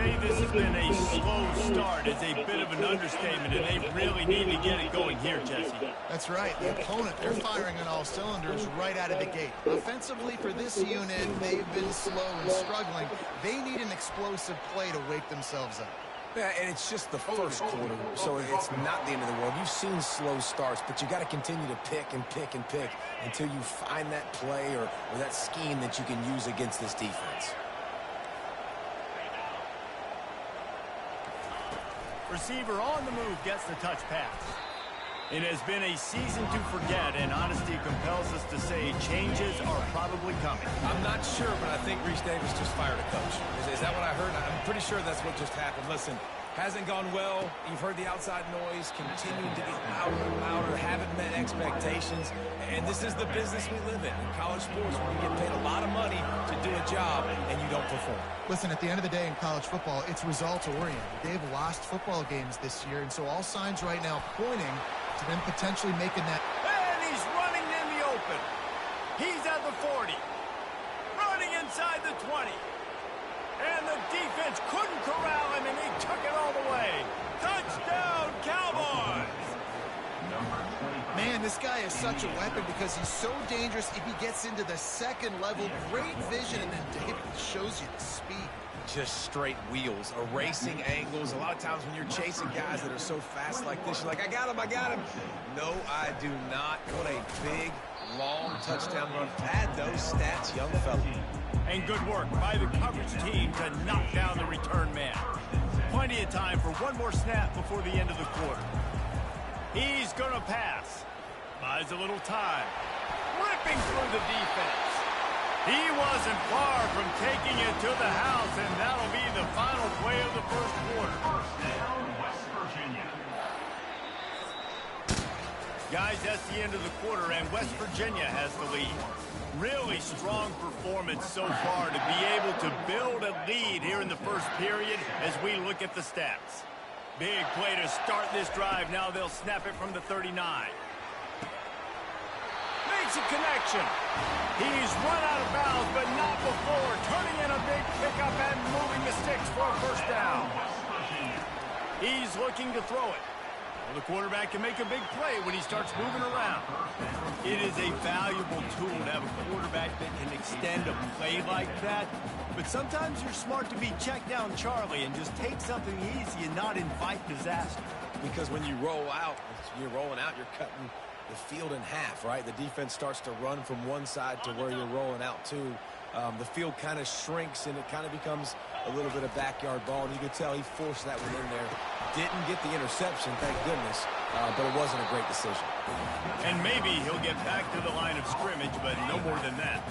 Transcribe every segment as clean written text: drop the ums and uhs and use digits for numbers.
say this has been a slow start is a bit of an understatement, and they really need to get it going here, Jesse. That's right. The opponent, they're firing on all cylinders right out of the gate. Offensively, for this unit, they've been slow and struggling. They need an explosive play to wake themselves up. Yeah, and it's just the first quarter, so it's not the end of the world. You've seen slow starts, but you got to continue to pick and pick and pick until you find that play or that scheme that you can use against this defense. Receiver on the move gets the touch pass. It has been a season to forget, and honesty compels us to say changes are probably coming. I'm not sure, but I think Reese Davis just fired a coach. Is that what I heard? I'm pretty sure that's what just happened. Listen, hasn't gone well. You've heard the outside noise, continuing to get louder and louder, haven't met expectations. And this is the business we live in college sports, where you get paid a lot of money to do a job and you don't perform. Listen, at the end of the day in college football, it's results-oriented. They've lost football games this year, and so all signs right now pointing to them potentially making that. And he's running in the open. He's at the 40. Running inside the 20. And the defense couldn't corral him, and he took it all the way. Touchdown, Cowboys! Man, this guy is such a weapon because he's so dangerous if he gets into the second level. Great vision, and then David shows you the speed. Just straight wheels, erasing angles. A lot of times when you're chasing guys that are so fast like this, you're like, I got him, I got him. No, I do not. What a big, long touchdown run. Pad those stats, young fella. And good work by the coverage team to knock down the return man. Plenty of time for one more snap before the end of the quarter. He's going to pass. Buys a little time. Ripping through the defense. He wasn't far from taking it to the house, and that'll be the final play of the first quarter. First down, West Virginia. Guys, that's the end of the quarter, and West Virginia has the lead. Really strong performance so far to be able to build a lead here in the first period as we look at the stats. Big play to start this drive. Now they'll snap it from the 39. Makes a connection. He's run out of bounds, but not before. Turning in a big pickup and moving the sticks for a first down. He's looking to throw it. Well, the quarterback can make a big play when he starts moving around. It is a valuable tool to have a quarterback that can extend a play like that. But sometimes you're smart to be check down Charlie and just take something easy and not invite disaster. Because when you roll out, you're rolling out, you're cutting the field in half, right? The defense starts to run from one side to where you're rolling out to. The field kind of shrinks, and it kind of becomes a little bit of backyard ball. And you could tell he forced that one in there. Didn't get the interception, thank goodness, but it wasn't a great decision. And maybe he'll get back to the line of scrimmage, but no more than that.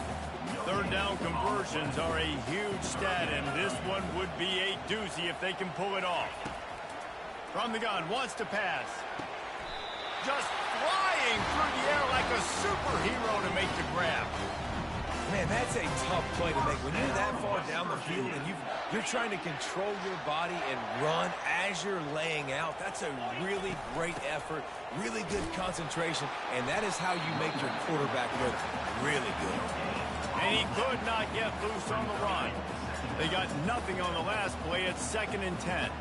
Third down conversions are a huge stat, and this one would be a doozy if they can pull it off. From the gun, wants to pass. Just flying through the air like a superhero to make the grab. Man, that's a tough play to make. When you're that far down the field and you're trying to control your body and run as you're laying out, that's a really great effort, really good concentration, and that is how you make your quarterback look really good. And he could not get loose on the run. They got nothing on the last play. It's 2nd and 10.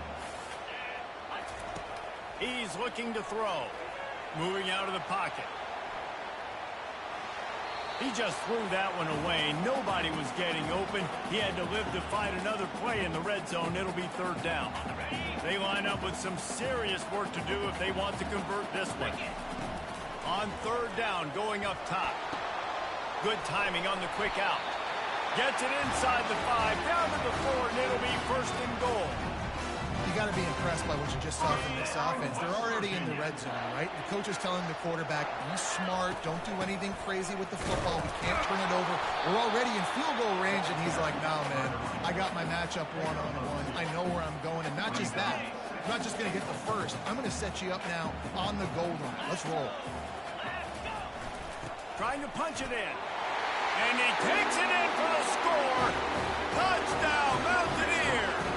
He's looking to throw. Moving out of the pocket. He just threw that one away. Nobody was getting open. He had to live to fight another play in the red zone. It'll be 3rd down. They line up with some serious work to do if they want to convert this one. On 3rd down, going up top. Good timing on the quick out. Gets it inside the 5, down to the 4, and it'll be 1st and goal. You got to be impressed by what you just saw from this offense. They're already in the red zone, right? The coach is telling the quarterback, be smart, don't do anything crazy with the football. We can't turn it over. We're already in field goal range, and he's like, no, man, I got my matchup one-on-one. I know where I'm going, and not just that. I'm not just going to get the first. I'm going to set you up now on the goal line. Let's roll. Trying to punch it in. And he takes it in for the score. Touchdown, Mountaineers.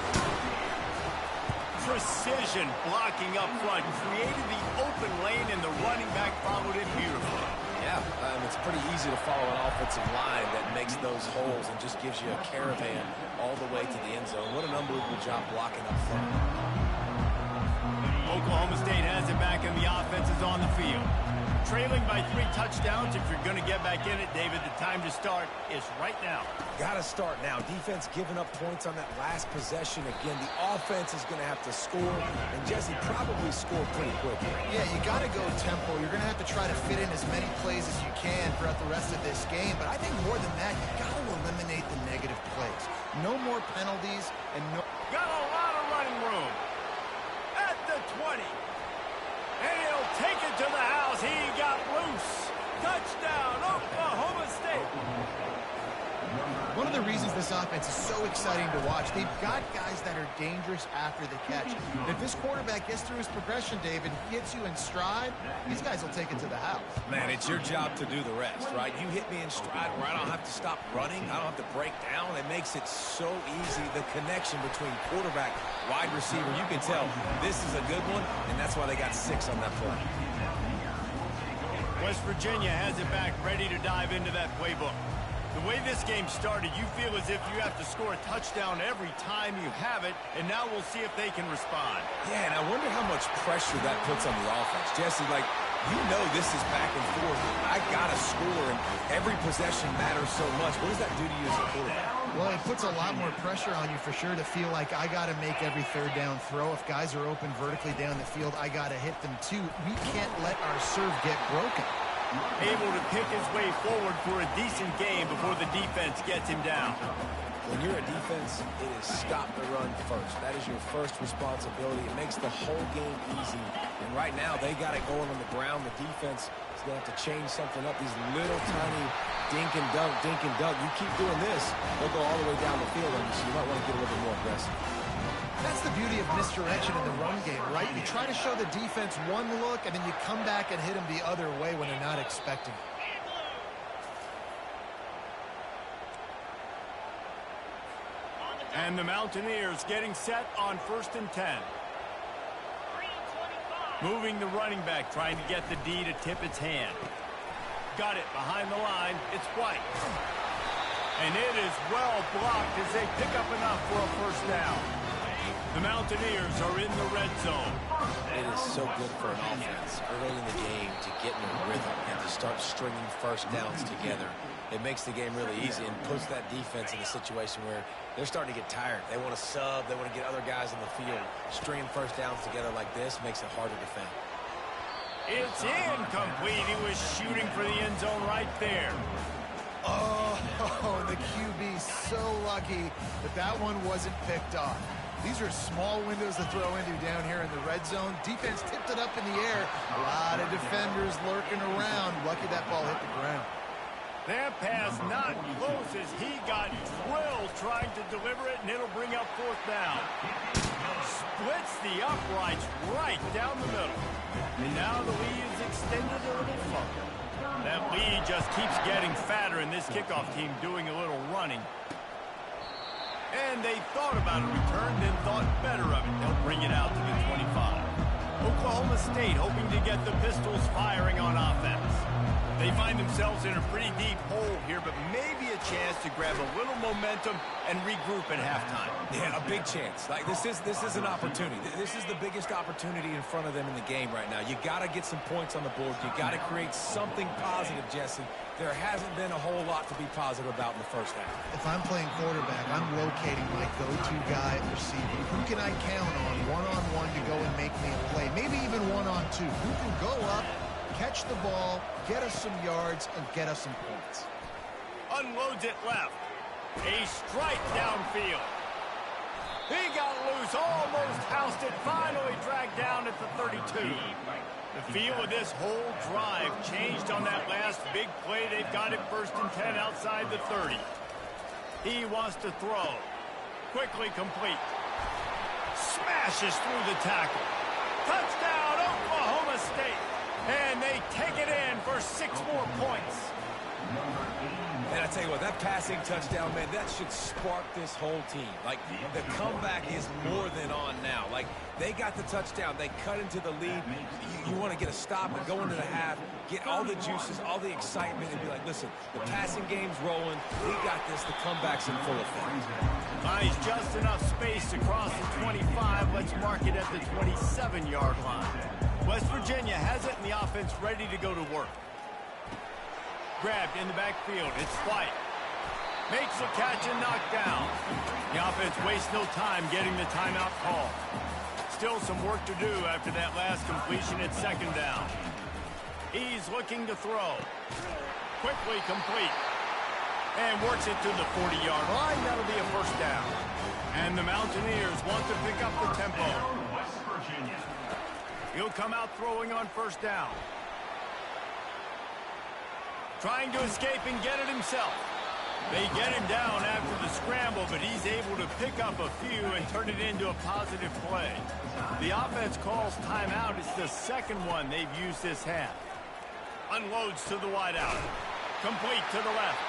Precision blocking up front created the open lane, and the running back followed it beautifully. Yeah, Yeah, it's pretty easy to follow an offensive line that makes those holes and just gives you a caravan all the way to the end zone. What an unbelievable job blocking up front. Oklahoma State has it back, and the offense is on the field. Trailing by 3 touchdowns. If you're going to get back in it, David, the time to start is right now. Got to start now. Defense giving up points on that last possession. Again, the offense is going to have to score, and Jesse probably score pretty quickly. Yeah, you got to go tempo. You're going to have to try to fit in as many plays as you can throughout the rest of this game. But I think more than that, you got to eliminate the negative plays. No more penalties and no... Got a lot of running room. At the 20. And he'll take it to the house. He got loose. Touchdown, Oklahoma State. One of the reasons this offense is so exciting to watch, they've got guys that are dangerous after the catch. And if this quarterback gets through his progression, David, hits you in stride, these guys will take it to the house. Man, it's your job to do the rest, right? You hit me in stride where I don't have to stop running. I don't have to break down. It makes it so easy. The connection between quarterback, wide receiver, you can tell this is a good one, and that's why they got 6 on that play. West Virginia has it back, ready to dive into that playbook. The way this game started, you feel as if you have to score a touchdown every time you have it, and now we'll see if they can respond. Yeah, and I wonder how much pressure that puts on the offense. Jesse, like, you know this is back and forth. I got to score, and every possession matters so much. What does that do to you as a quarterback? Well, it puts a lot more pressure on you for sure to feel like I got to make every third down throw. If guys are open vertically down the field, I got to hit them too. We can't let our serve get broken. Able to pick his way forward for a decent game before the defense gets him down. When you're a defense, it is stop the run first. That is your first responsibility. It makes the whole game easy. And right now, they got it going on the ground. The defense is going to have to change something up. These little tiny dink and dunk, dink and dunk. You keep doing this, they'll go all the way down the field on you, so you might want to get a little bit more aggressive. That's the beauty of misdirection in the run game, right? You try to show the defense one look, and then you come back and hit them the other way when they're not expecting it. And the Mountaineers getting set on 1st and 10. Moving the running back, trying to get the D to tip its hand. Got it behind the line. It's White. And it is well blocked as they pick up enough for a 1st down. The Mountaineers are in the red zone. It is so good for an offense early in the game to get in a rhythm and to start stringing 1st downs together. It makes the game really easy and puts that defense in a situation where they're starting to get tired. They want to sub. They want to get other guys on the field. Stringing 1st downs together like this makes it harder to defend. It's incomplete. He was shooting for the end zone right there. Oh, the QB so lucky that that one wasn't picked off. These are small windows to throw into down here in the red zone. Defense tipped it up in the air. A lot of defenders lurking around. Lucky that ball hit the ground. That pass not close as he got drilled trying to deliver it, and it'll bring up 4th down. Splits the uprights right down the middle. And now the lead is extended a little further. That lead just keeps getting fatter, and this kickoff team doing a little running. And they thought about a return, then thought better of it. They'll bring it out to the 25. Oklahoma State hoping to get the Pistols firing on offense. They find themselves in a pretty deep hole here, but maybe a chance to grab a little momentum and regroup at halftime. Yeah, a big chance. Like this is an opportunity. This is the biggest opportunity in front of them in the game right now. You got to get some points on the board. You got to create something positive, Jesse. There hasn't been a whole lot to be positive about in the 1st half. If I'm playing quarterback, I'm locating my go-to guy at receiver. Who can I count on one-on-one to go and make me a play? Maybe even one-on-two. Who can go up, catch the ball, get us some yards, and get us some points? Unloads it left. A strike downfield. He got loose, almost housed it, finally dragged down at the 32. The feel of this whole drive changed on that last big play. They've got it 1st and 10 outside the 30. He wants to throw. Quickly complete. Smashes through the tackle. Touchdown, Oklahoma State. And they take it in for 6 more points. And I tell you what, that passing touchdown, man, that should spark this whole team. Like, the comeback is more than on now. Like, Like, they got the touchdown. They cut into the lead. You want to get a stop and go into the half, get all the juices, all the excitement, and be like, listen, the passing game's rolling. We got this. The comeback's in full effect. Finds just enough space to cross the 25. Let's mark it at the 27-yard line. West Virginia has it, and the offense ready to go to work. Grabbed in the backfield. It's White. Makes a catch and knocked down. The offense wastes no time getting the timeout call. Still some work to do after that last completion at second down. He's looking to throw. Quickly complete. And works it to the 40-yard line. That'll be a first down. And the Mountaineers want to pick up the tempo. West Virginia. He'll come out throwing on first down. Trying to escape and get it himself. They get him down after the scramble, but he's able to pick up a few and turn it into a positive play. The offense calls timeout. It's the second one they've used this half. Unloads to the wideout. Complete to the left.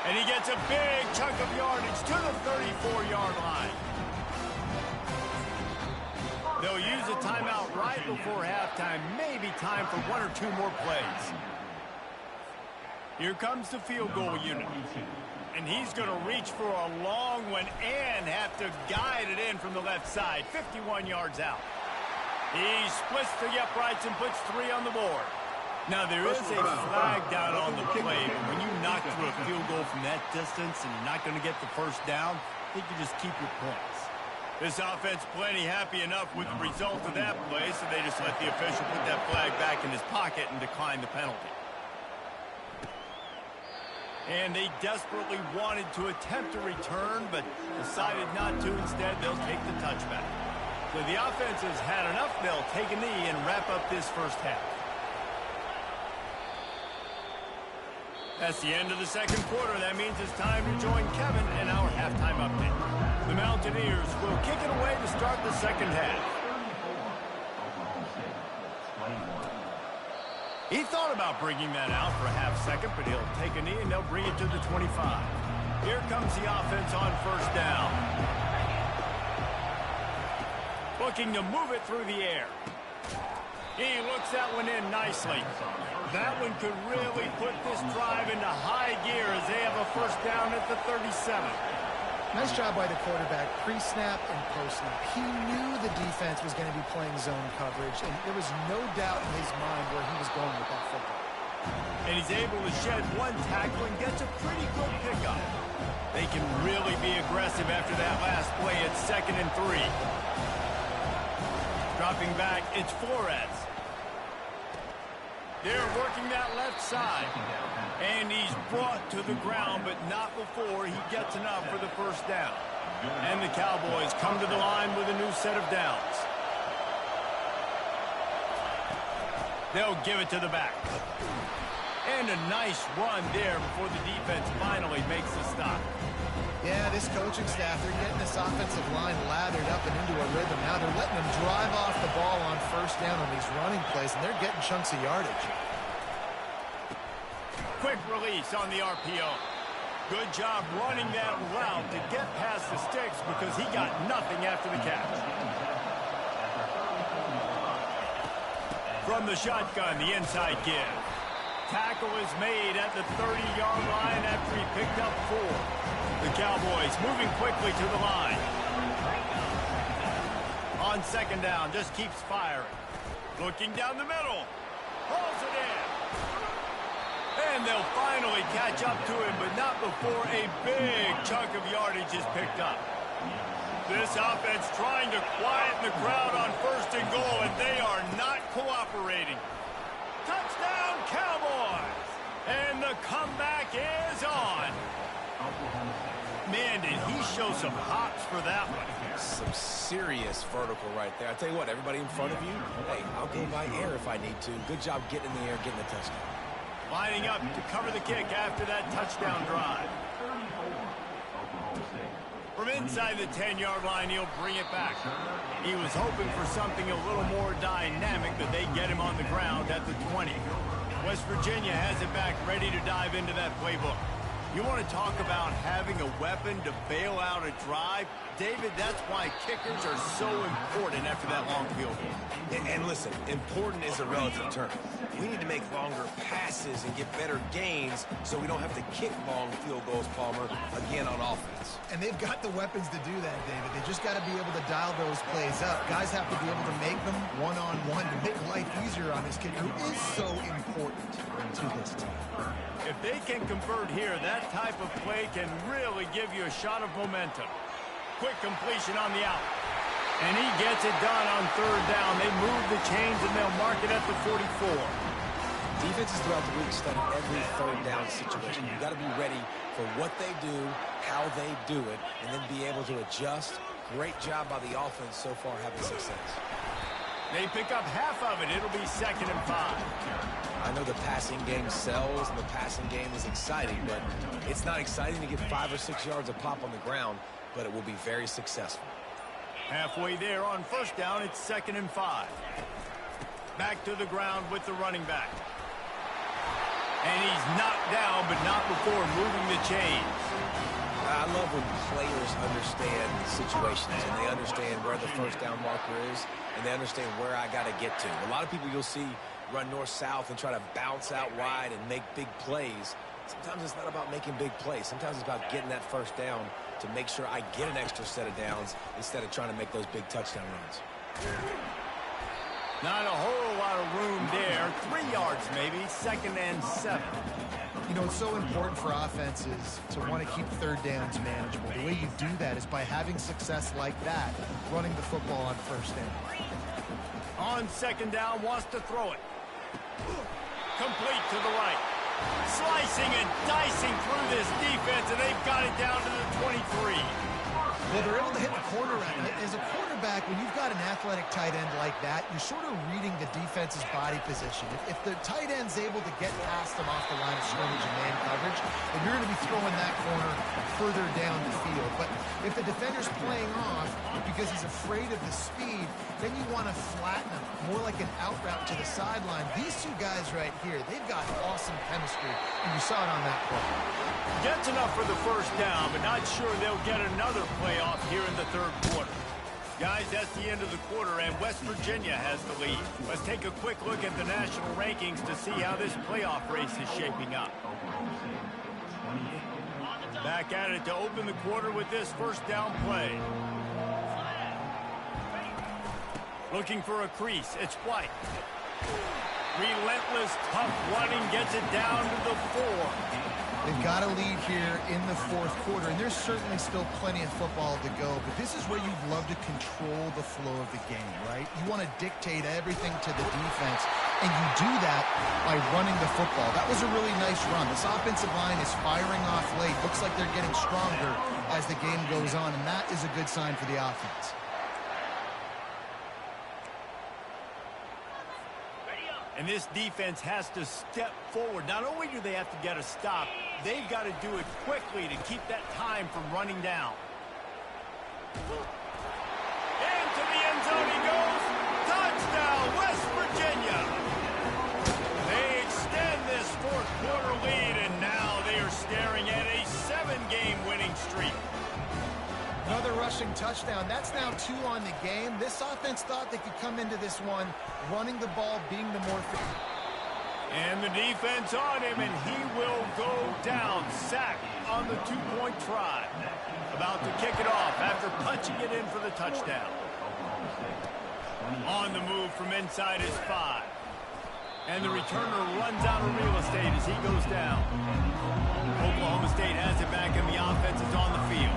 And he gets a big chunk of yardage to the 34-yard line. They'll use a timeout right before halftime. Maybe time for one or two more plays. Here comes the field goal unit. And he's going to reach for a long one and have to guide it in from the left side. 51 yards out. He splits the uprights and puts 3 on the board. Now, there is a flag down on the play, but when you knock through a field goal from that distance and you're not going to get the first down, I think you just keep your points. This offense plenty happy enough with the result of that play, so they just let the official put that flag back in his pocket and decline the penalty. And they desperately wanted to attempt a return, but decided not to. Instead, they'll take the touchback. So the offense has had enough. They'll take a knee and wrap up this first half. That's the end of the second quarter. That means it's time to join Kevin in our halftime update. The Mountaineers will kick it away to start the second half. He thought about bringing that out for a half second, but he'll take a knee and they'll bring it to the 25. Here comes the offense on first down. Looking to move it through the air. He looks that one in nicely. That one could really put this drive into high gear as they have a first down at the 37. Nice job by the quarterback, pre-snap and post-snap. He knew the defense was going to be playing zone coverage, and there was no doubt in his mind where he was going with that football. And he's able to shed one tackle and gets a pretty good pickup. They can really be aggressive after that last play at 2nd and 3. Dropping back, it's Flores. They're working that left side. And he's brought to the ground, but not before he gets enough for the first down. And the Cowboys come to the line with a new set of downs. They'll give it to the back. And a nice run there before the defense finally makes the stop. Yeah, this coaching staff, they're getting this offensive line lathered up and into a rhythm. Now they're letting them drive off the ball on first down on these running plays, and they're getting chunks of yardage. Quick release on the RPO. Good job running that route to get past the sticks because he got nothing after the catch. From the shotgun, the inside give. Tackle is made at the 30-yard line after he picked up 4. The Cowboys moving quickly to the line. On second down, just keeps firing. Looking down the middle. Pulls it in. And they'll finally catch up to him, but not before a big chunk of yardage is picked up. This offense trying to quieten the crowd on first and goal, and they are not cooperating. Touchdown, Cowboys! And the comeback is on. Man, did he show some hops for that one. Some serious vertical right there. I tell you what, everybody in front of you, hey, I'll go by air if I need to. Good job getting in the air, getting the touchdown. Lining up to cover the kick after that touchdown drive. From inside the 10-yard line, he'll bring it back. He was hoping for something a little more dynamic, but they get him on the ground at the 20. West Virginia has it back ready to dive into that playbook. You want to talk about having a weapon to bail out a drive? David, that's why kickers are so important after that long field goal. And listen, important is a relative term. We need to make longer passes and get better gains so we don't have to kick long field goals, Palmer, again on offense. And they've got the weapons to do that, David. They just got to be able to dial those plays up. Guys have to be able to make them one-on-one to make life easier on this kicker, who is so important to this team. If they can convert here, that type of play can really give you a shot of momentum. Quick completion on the out. And he gets it done on third down. They move the chains and they'll mark it at the 44. Defenses throughout the week study every third down situation. You've got to be ready for what they do, how they do it, and then be able to adjust. Great job by the offense so far having success. They pick up half of it. It'll be 2nd and 5. I know the passing game sells and the passing game is exciting, but it's not exciting to get 5 or 6 yards of pop on the ground, but it will be very successful. Halfway there on first down, it's 2nd and 5. Back to the ground with the running back. And he's knocked down, but not before moving the chains. I love when players understand situations and they understand where the first down marker is and they understand where I got to get to. A lot of people you'll see run north-south and try to bounce out wide and make big plays. Sometimes it's not about making big plays. Sometimes it's about getting that first down to make sure I get an extra set of downs instead of trying to make those big touchdown runs. Not a whole lot of room there. 3 yards maybe, 2nd and 7. You know, it's so important for offenses to want to keep third downs manageable. The way you do that is by having success like that, running the football on first down. On 2nd down, wants to throw it. Complete to the right. Slicing and dicing through this defense, and they've got it down to the 23. Well, they're able to hit the corner. As a quarterback, when you've got an athletic tight end like that, you're sort of reading the defense's body position. If the tight end's able to get past them off the line of scrimmage and man coverage, then you're going to be throwing that corner further down the field. But if the defender's playing off because he's afraid of the speed, then you want to flatten him, more like an out route to the sideline. These two guys right here, they've got awesome chemistry, and you saw it on that play. Gets enough for the first down, but not sure they'll get another playoff here in the third quarter. Guys, that's the end of the quarter, and West Virginia has the lead. Let's take a quick look at the national rankings to see how this playoff race is shaping up. Back at it to open the quarter with this first down play. Looking for a crease. It's White. Relentless, tough running, gets it down to the 4. They've got a lead here in the fourth quarter, and there's certainly still plenty of football to go, but this is where you'd love to control the flow of the game, right? You want to dictate everything to the defense, and you do that by running the football. That was a really nice run. This offensive line is firing off late. Looks like they're getting stronger as the game goes on, and that is a good sign for the offense. And this defense has to step forward. Not only do they have to get a stop, they've got to do it quickly to keep that time from running down. Into the end zone he goes. Touchdown, West Virginia. They extend this fourth quarter lead, and now they are staring at a 7-game winning streak. Another rushing touchdown. That's now 2 on the game. This offense thought they could come into this one running the ball, being the more... And the defense on him, and he will go down. Sacked on the 2-point try. About to kick it off after punching it in for the touchdown. On the move from inside his 5. And the returner runs out of real estate as he goes down. Oklahoma State has it back, and the offense is on the field.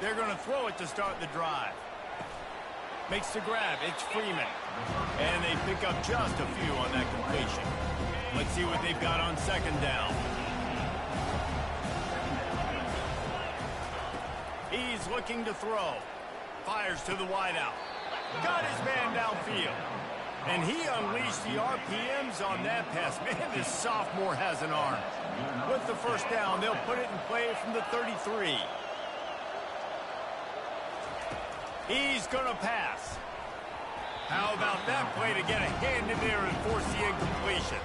They're going to throw it to start the drive. Makes the grab. It's Freeman. And they pick up just a few on that completion. Let's see what they've got on 2nd down. He's looking to throw. Fires to the wideout. Got his man downfield. And he unleashed the RPMs on that pass. Man, this sophomore has an arm. With the first down, they'll put it in play from the 33. He's going to pass. How about that play to get a hand in there and force the incompletion?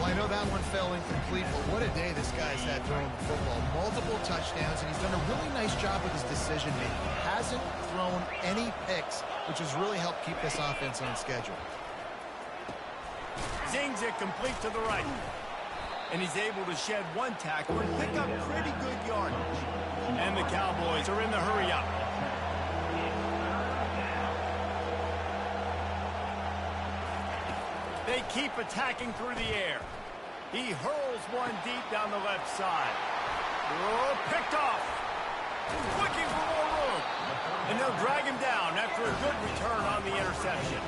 Well, I know that one fell incomplete, but what a day this guy's had throwing the football. Multiple touchdowns, and he's done a really nice job with his decision-making. Hasn't thrown any picks, which has really helped keep this offense on schedule. Zings it complete to the right. And he's able to shed one tackle and pick up pretty good yardage. And the Cowboys are in the hurry-up. They keep attacking through the air. He hurls one deep down the left side. Oh, picked off. Looking for more room. And they'll drag him down after a good return on the interception.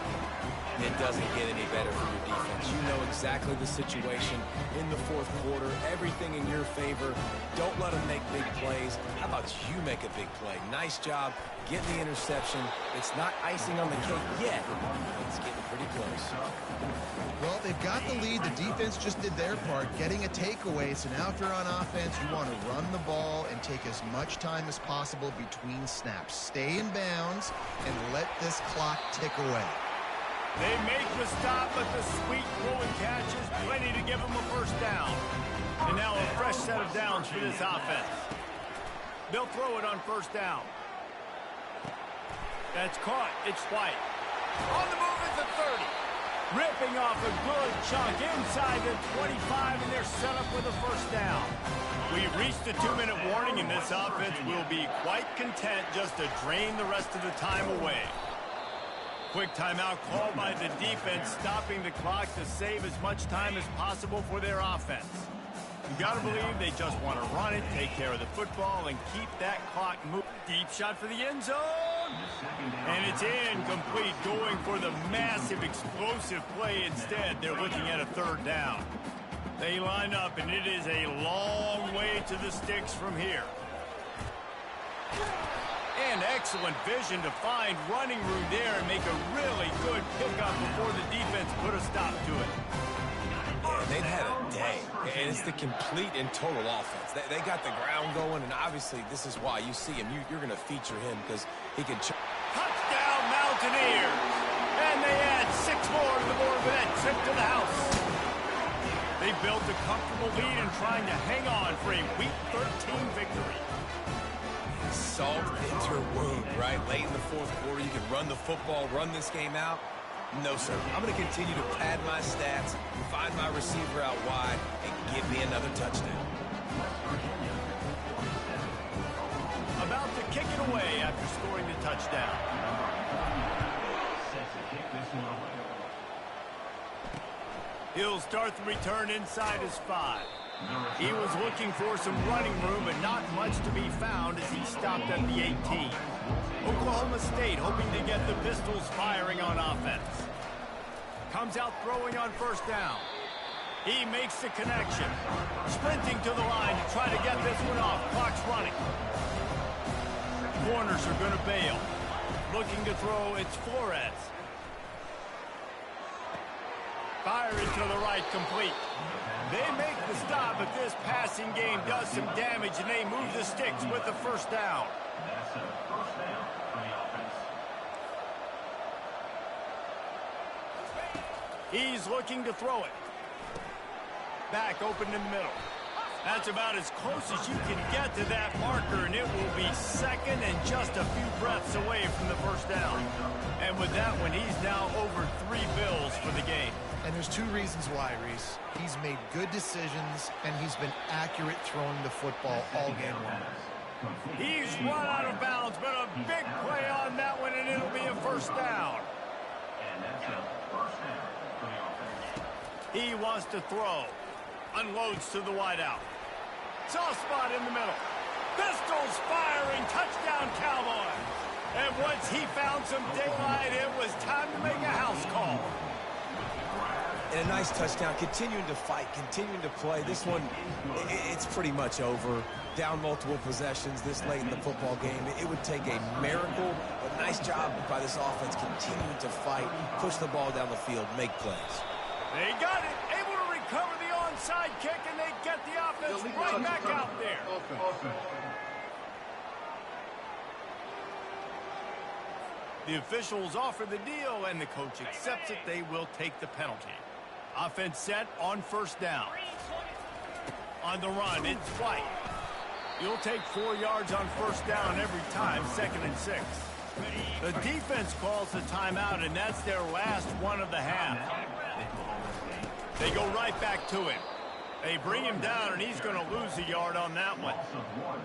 It doesn't get any better for your defense. You know exactly the situation in the fourth quarter. Everything in your favor. Don't let them make big plays. How about you make a big play? Nice job getting the interception. It's not icing on the cake yet, but it's getting pretty close. Well, they've got the lead. The defense just did their part, getting a takeaway. So now if you're on offense, you want to run the ball and take as much time as possible between snaps. Stay in bounds and let this clock tick away. They make the stop, but the sweet throwing catch is plenty to give them a first down. And now a fresh set of downs for this offense. They'll throw it on first down. That's caught. It's White. On the move at the 30. Ripping off a good chunk inside the 25, and they're set up with a first down. We've reached the 2-minute warning, and this offense will be quite content just to drain the rest of the time away. Quick timeout called by the defense, stopping the clock to save as much time as possible for their offense. You've got to believe they just want to run it, take care of the football, and keep that clock moving. Deep shot for the end zone. And it's incomplete, going for the massive explosive play instead. They're looking at a third down. They line up, and it is a long way to the sticks from here. And excellent vision to find running room there and make a really good pickup before the defense put a stop to it. Yeah, they've had a day, and it's the complete and total offense. They got the ground going, and obviously this is why you see him. You're going to feature him because he can... Touchdown, Mountaineers! And they add 6 more to the board with that trip to the house. They built a comfortable lead and trying to hang on for a Week 13 victory. Salt into her wound, right? Late in the fourth quarter, you can run the football, run this game out. No, sir. I'm going to continue to pad my stats, find my receiver out wide, and give me another touchdown. About to kick it away after scoring the touchdown. He'll start the return inside his 5. He was looking for some running room, but not much to be found as he stopped at the 18. Oklahoma State hoping to get the Pistols firing on offense. Comes out throwing on first down. He makes the connection. Sprinting to the line to try to get this one off. Clock's running. Corners are going to bail. Looking to throw, it's Flores. Firing to the right, complete. They make the stop, but this passing game does some damage, and they move the sticks with the first down. That's a first down for the offense. He's looking to throw it. Back open in the middle. That's about as close as you can get to that marker, and it will be second and just a few breaths away from the first down. And with that one, he's now over 3 bills for the game. And there's 2 reasons why, Reese. He's made good decisions, and he's been accurate throwing the football all game long. He's run out of bounds, but a big play on that one, and it'll be a first down. And that's a first down for the offense. He wants to throw. Unloads to the wideout. Soft spot in the middle. Pistols firing. Touchdown, Cowboys. And once he found some daylight, it was time to make a house call. And a nice touchdown, continuing to fight, continuing to play. This one, it's pretty much over. Down multiple possessions this late in the football game. It would take a miracle, a nice job by this offense continuing to fight, push the ball down the field, make plays. They got it. Able to recover the onside kick, and they get the offense right back out there. The officials offer the deal, and the coach accepts it. They will take the penalty. Offense set on first down. On the run, it's White. You'll take 4 yards on first down every time, 2nd and 6. The defense calls the timeout, and that's their last one of the half. They go right back to him. They bring him down, and he's going to lose a yard on that one.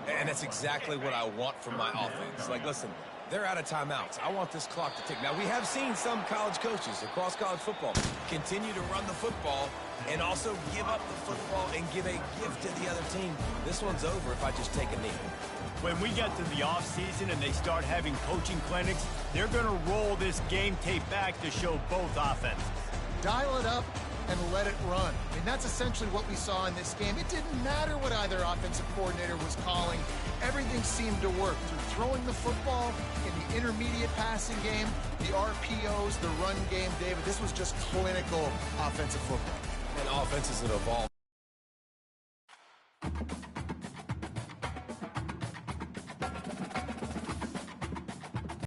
And that's exactly what I want from my offense. Like, listen, they're out of timeouts. I want this clock to tick. Now, we have seen some college coaches across college football continue to run the football and also give up the football and give a gift to the other team. This one's over if I just take a knee. When we get to the offseason and they start having coaching clinics, they're going to roll this game tape back to show both offenses. Dial it up and let it run. I mean, that's essentially what we saw in this game. It didn't matter what either offensive coordinator was calling. Everything seemed to work through throwing the football in the intermediate passing game, the RPOs, the run game. David, this was just clinical offensive football. And offenses that evolve.